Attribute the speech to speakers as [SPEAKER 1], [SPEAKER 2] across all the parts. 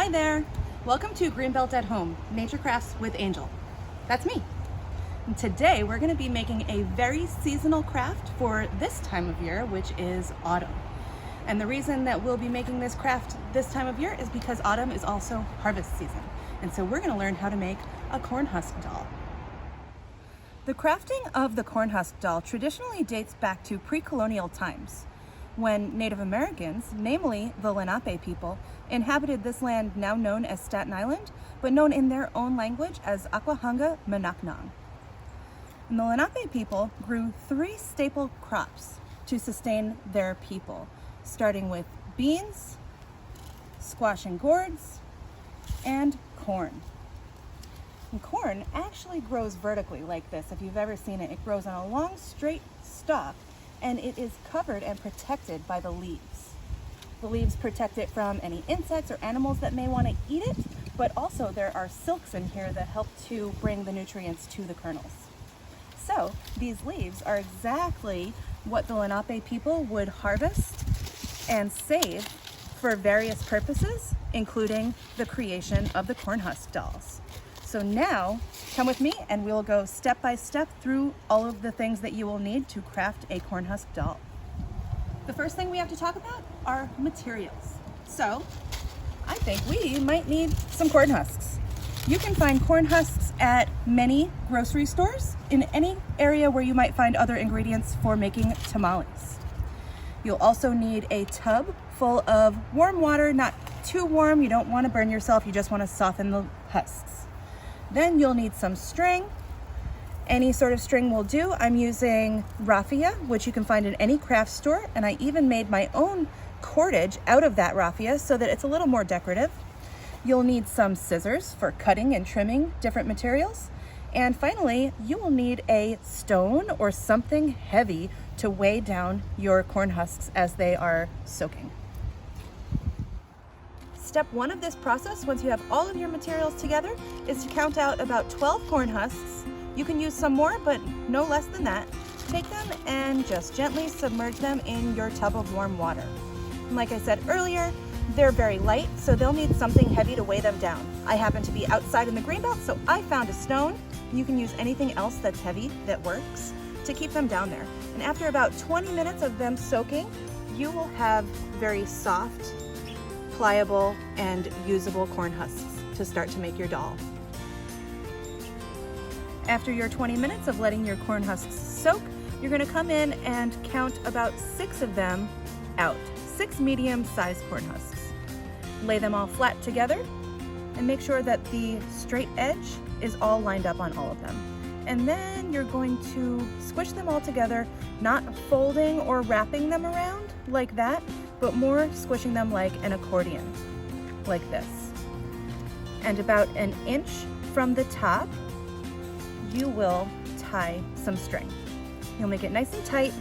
[SPEAKER 1] Hi there! Welcome to Greenbelt at Home, Nature Crafts with Angel. That's me. And today we're going to be making a very seasonal craft for this time of year, which is autumn. And the reason that we'll be making this craft this time of year is because autumn is also harvest season. And so we're going to learn how to make a corn husk doll. The crafting of the corn husk doll traditionally dates back to pre-colonial times, when Native Americans, namely the Lenape people, inhabited this land now known as Staten Island, but known in their own language as Aquahanga Manaknang. And the Lenape people grew 3 staple crops to sustain their people, starting with beans, squash and gourds, and corn. And corn actually grows vertically like this. If you've ever seen it, it grows on a long straight stalk, and it is covered and protected by the leaves. The leaves protect it from any insects or animals that may want to eat it, but also there are silks in here that help to bring the nutrients to the kernels. So these leaves are exactly what the Lenape people would harvest and save for various purposes, including the creation of the corn husk dolls. So now, come with me and we'll go step by step through all of the things that you will need to craft a corn husk doll. The first thing we have to talk about are materials. So, I think we might need some corn husks. You can find corn husks at many grocery stores in any area where you might find other ingredients for making tamales. You'll also need a tub full of warm water, not too warm. You don't want to burn yourself, you just want to soften the husks. Then you'll need some string. Any sort of string will do. I'm using raffia, which you can find in any craft store, and I even made my own cordage out of that raffia so that it's a little more decorative. You'll need some scissors for cutting and trimming different materials. And finally, you will need a stone or something heavy to weigh down your corn husks as they are soaking. Step 1 of this process, once you have all of your materials together, is to count out about 12 corn husks. You can use some more, but no less than that. Take them and just gently submerge them in your tub of warm water. And like I said earlier, they're very light, so they'll need something heavy to weigh them down. I happen to be outside in the greenbelt, so I found a stone. You can use anything else that's heavy that works to keep them down there. And after about 20 minutes of them soaking, you will have very soft, pliable, and usable corn husks to start to make your doll. After your 20 minutes of letting your corn husks soak, you're going to come in and count about 6 of them out. 6 medium-sized corn husks. Lay them all flat together and make sure that the straight edge is all lined up on all of them. And then you're going to squish them all together, not folding or wrapping them around like that, but more squishing them like an accordion, like this. And about 1 inch from the top, you will tie some string. You'll make it nice and tight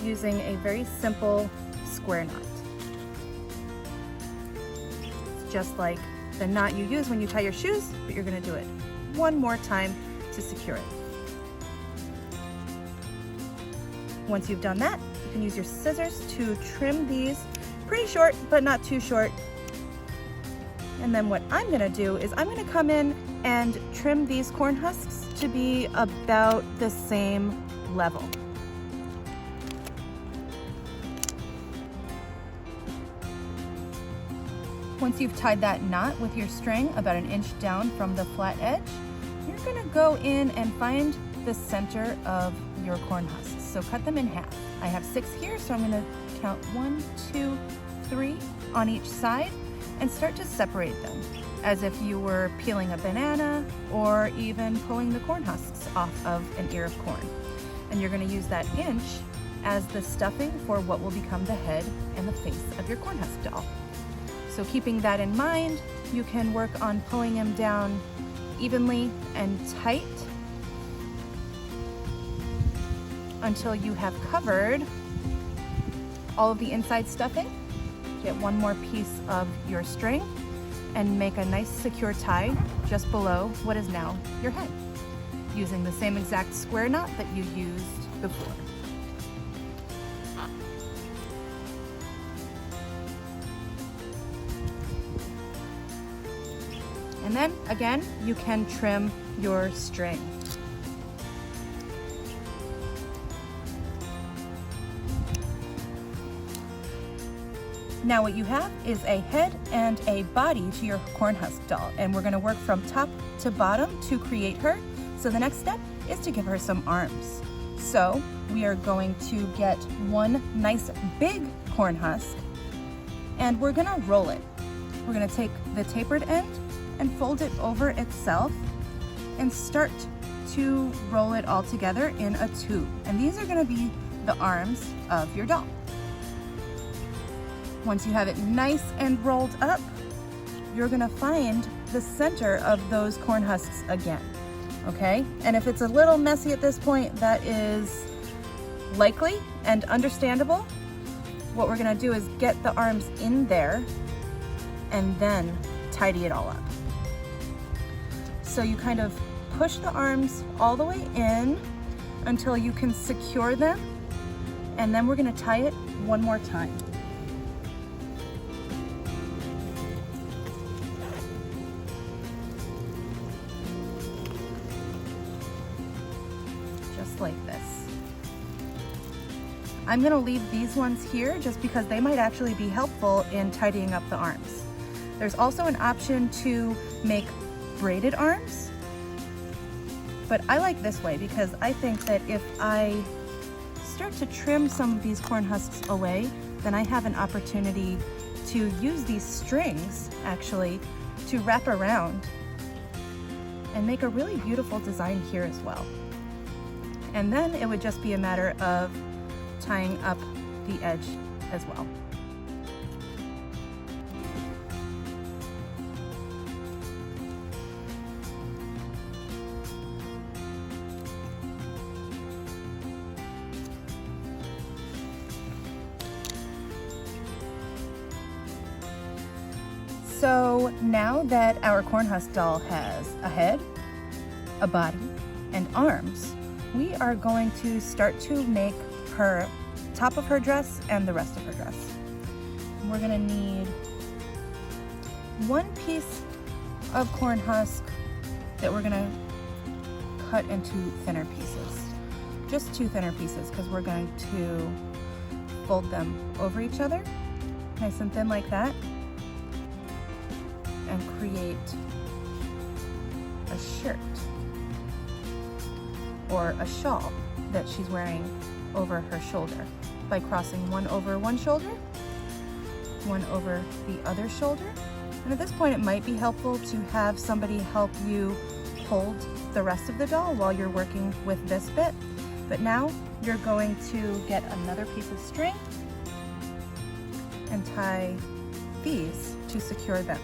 [SPEAKER 1] using a very simple square knot. It's just like the knot you use when you tie your shoes, but you're going to do it one more time to secure it. Once you've done that, you can use your scissors to trim these pretty short, but not too short. And then what I'm going to do is I'm going to come in and trim these corn husks to be about the same level. Once you've tied that knot with your string about 1 inch down from the flat edge, you're going to go in and find the center of your corn husks. So cut them in half. I have 6 here, so I'm going to count 1, 2, 3 on each side and start to separate them as if you were peeling a banana or even pulling the corn husks off of an ear of corn. And you're going to use that inch as the stuffing for what will become the head and the face of your corn husk doll. So keeping that in mind, you can work on pulling them down evenly and tight until you have covered all of the inside stuffing. Get one more piece of your string and make a nice secure tie just below what is now your head, using the same exact square knot that you used before. And then again, you can trim your string. Now what you have is a head and a body to your Corn Husk doll, and we're gonna work from top to bottom to create her. So the next step is to give her some arms. So we are going to get one nice big corn husk, and we're gonna roll it. We're gonna take the tapered end and fold it over itself and start to roll it all together in a tube. And these are gonna be the arms of your doll. Once you have it nice and rolled up, you're gonna find the center of those corn husks again, okay? And if it's a little messy at this point, that is likely and understandable. What we're gonna do is get the arms in there and then tidy it all up. So you kind of push the arms all the way in until you can secure them, and then we're gonna tie it one more time. Just like this. I'm gonna leave these ones here just because they might actually be helpful in tidying up the arms. There's also an option to make braided arms, but I like this way because I think that if I start to trim some of these corn husks away, then I have an opportunity to use these strings actually to wrap around and make a really beautiful design here as well. And then it would just be a matter of tying up the edge as well. So now that our Corn Husk doll has a head, a body, and arms, we are going to start to make her top of her dress and the rest of her dress. We're gonna need one piece of corn husk that we're gonna cut into thinner pieces. Just 2 thinner pieces, because we're going to fold them over each other, nice and thin like that, and create a shirt or a shawl that she's wearing over her shoulder by crossing one over one shoulder, one over the other shoulder. And at this point, it might be helpful to have somebody help you hold the rest of the doll while you're working with this bit. But now you're going to get another piece of string and tie these to secure them.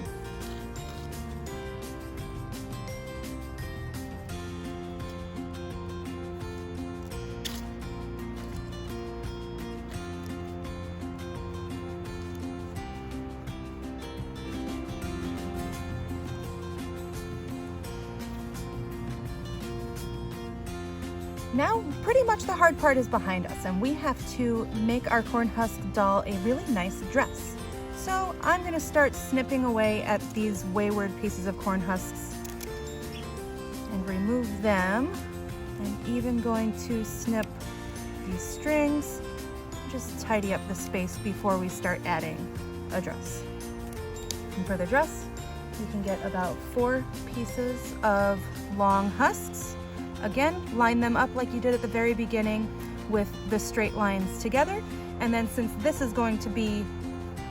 [SPEAKER 1] Now, pretty much the hard part is behind us, and we have to make our Corn Husk doll a really nice dress. So I'm gonna start snipping away at these wayward pieces of corn husks and remove them. I'm even going to snip these strings, just tidy up the space before we start adding a dress. And for the dress, you can get about 4 pieces of long husks. Again, line them up like you did at the very beginning with the straight lines together. And then since this is going to be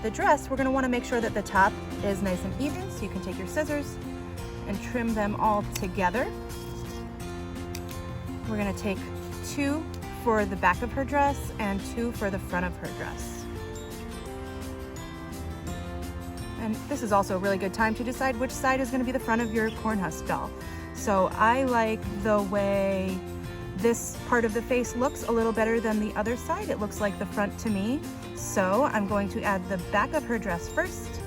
[SPEAKER 1] the dress, we're gonna wanna make sure that the top is nice and even, so you can take your scissors and trim them all together. We're gonna take 2 for the back of her dress and 2 for the front of her dress. And this is also a really good time to decide which side is gonna be the front of your Corn Husk doll. So I like the way this part of the face looks a little better than the other side. It looks like the front to me. So I'm going to add the back of her dress first,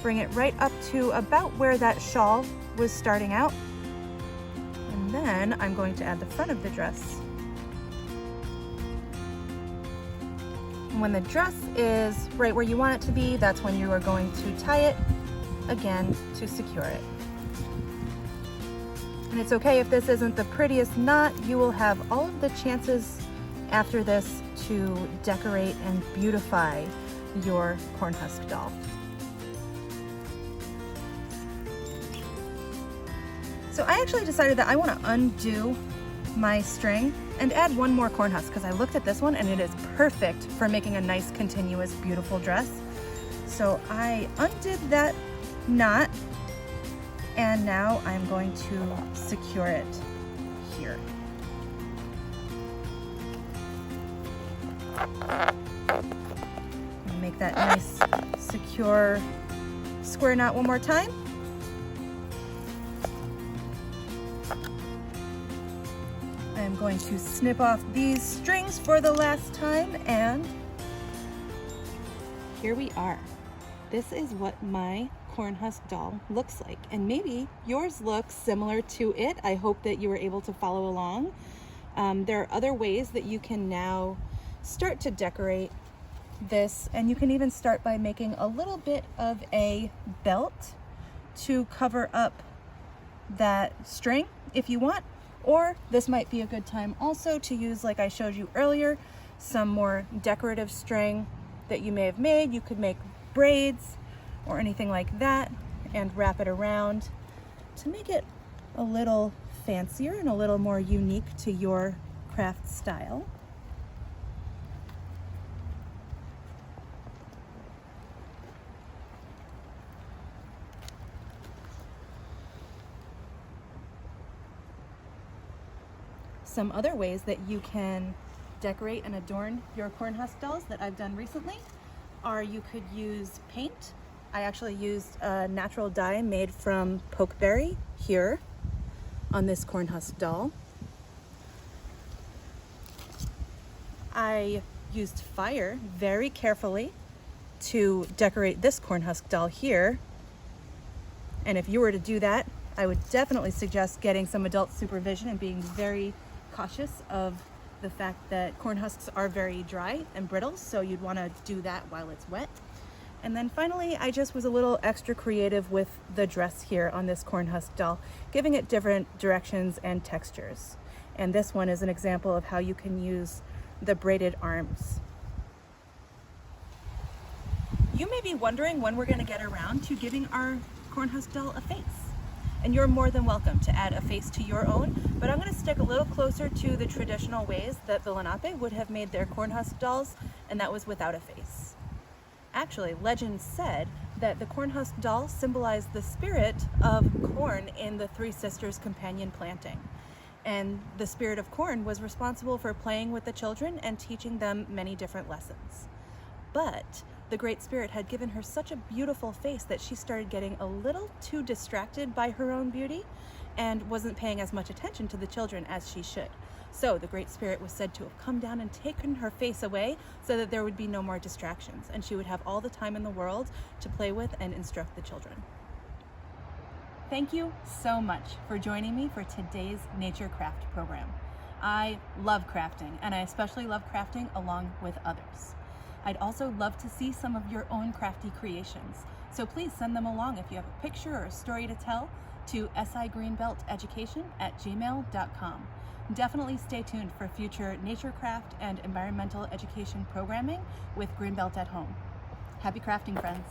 [SPEAKER 1] bring it right up to about where that shawl was starting out. And then I'm going to add the front of the dress. And when the dress is right where you want it to be, that's when you are going to tie it again to secure it. And it's okay if this isn't the prettiest knot, you will have all of the chances after this to decorate and beautify your corn husk doll. So I actually decided that I want to undo my string and add one more corn husk because I looked at this one and it is perfect for making a nice, continuous, beautiful dress. So I undid that knot and now I'm going to secure it here. Make that nice, secure square knot one more time. I'm going to snip off these strings for the last time, and here we are. This is what my corn husk doll looks like, and maybe yours looks similar to it. I hope that you were able to follow along. There are other ways that you can now start to decorate this, and you can even start by making a little bit of a belt to cover up that string if you want. Or this might be a good time also to use, like I showed you earlier, some more decorative string that you may have made. You could make braids or anything like that and wrap it around to make it a little fancier and a little more unique to your craft style. Some other ways that you can decorate and adorn your corn husk dolls that I've done recently are you could use paint. I actually used a natural dye made from pokeberry here on this corn husk doll. I used fire very carefully to decorate this corn husk doll here. And if you were to do that, I would definitely suggest getting some adult supervision and being very cautious of the fact that corn husks are very dry and brittle, so you'd want to do that while it's wet. And then finally, I just was a little extra creative with the dress here on this corn husk doll, giving it different directions and textures. And this one is an example of how you can use the braided arms. You may be wondering when we're going to get around to giving our corn husk doll a face. And you're more than welcome to add a face to your own, but I'm going to stick a little closer to the traditional ways that the Lenape would have made their corn husk dolls, and that was without a face. Actually, legend said that the corn husk doll symbolized the spirit of corn in the Three Sisters companion planting. And the spirit of corn was responsible for playing with the children and teaching them many different lessons. But the Great Spirit had given her such a beautiful face that she started getting a little too distracted by her own beauty and wasn't paying as much attention to the children as she should. So the Great Spirit was said to have come down and taken her face away so that there would be no more distractions and she would have all the time in the world to play with and instruct the children. Thank you so much for joining me for today's Nature Craft program. I love crafting, and I especially love crafting along with others. I'd also love to see some of your own crafty creations, so please send them along if you have a picture or a story to tell to sigreenbelteducation@gmail.com. Definitely stay tuned for future nature craft and environmental education programming with Greenbelt at Home. Happy crafting, friends.